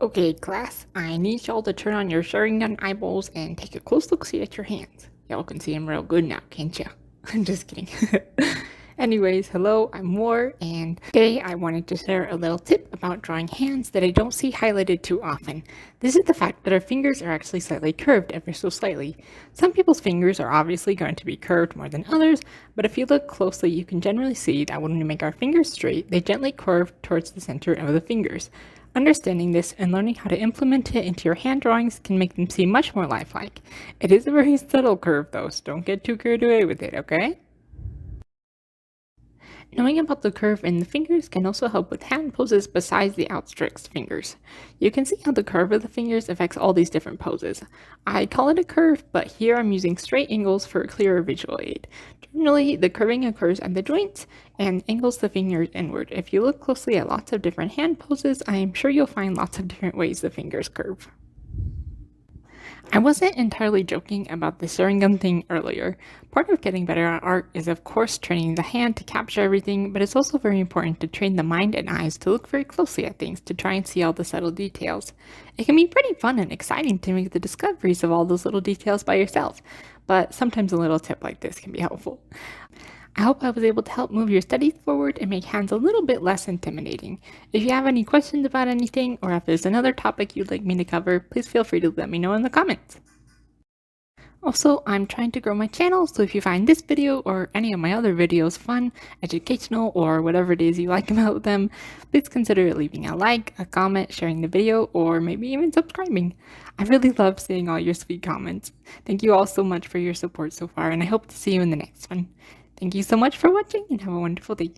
Okay, class, I need y'all to turn on your Sharingan eyeballs and take a close look-see at your hands. Y'all can see them real good now, can't ya? I'm just kidding. Anyways, hello, I'm War, and today I wanted to share a little tip about drawing hands that I don't see highlighted too often. This is the fact that our fingers are actually slightly curved ever so slightly. Some people's fingers are obviously going to be curved more than others, but if you look closely, you can generally see that when we make our fingers straight, they gently curve towards the center of the fingers. Understanding this and learning how to implement it into your hand drawings can make them seem much more lifelike. It is a very subtle curve though, so don't get too carried away with it, okay? Knowing about the curve in the fingers can also help with hand poses besides the outstretched fingers. You can see how the curve of the fingers affects all these different poses. I call it a curve, but here I'm using straight angles for a clearer visual aid. Generally, the curving occurs at the joints and angles the fingers inward. If you look closely at lots of different hand poses, I am sure you'll find lots of different ways the fingers curve. I wasn't entirely joking about the Sharingan thing earlier. Part of getting better at art is of course training the hand to capture everything, but it's also very important to train the mind and eyes to look very closely at things to try and see all the subtle details. It can be pretty fun and exciting to make the discoveries of all those little details by yourself, but sometimes a little tip like this can be helpful. I hope I was able to help move your studies forward and make hands a little bit less intimidating. If you have any questions about anything, or if there's another topic you'd like me to cover, please feel free to let me know in the comments. Also, I'm trying to grow my channel, so if you find this video or any of my other videos fun, educational, or whatever it is you like about them, please consider leaving a like, a comment, sharing the video, or maybe even subscribing. I really love seeing all your sweet comments. Thank you all so much for your support so far, and I hope to see you in the next one. Thank you so much for watching, and have a wonderful day.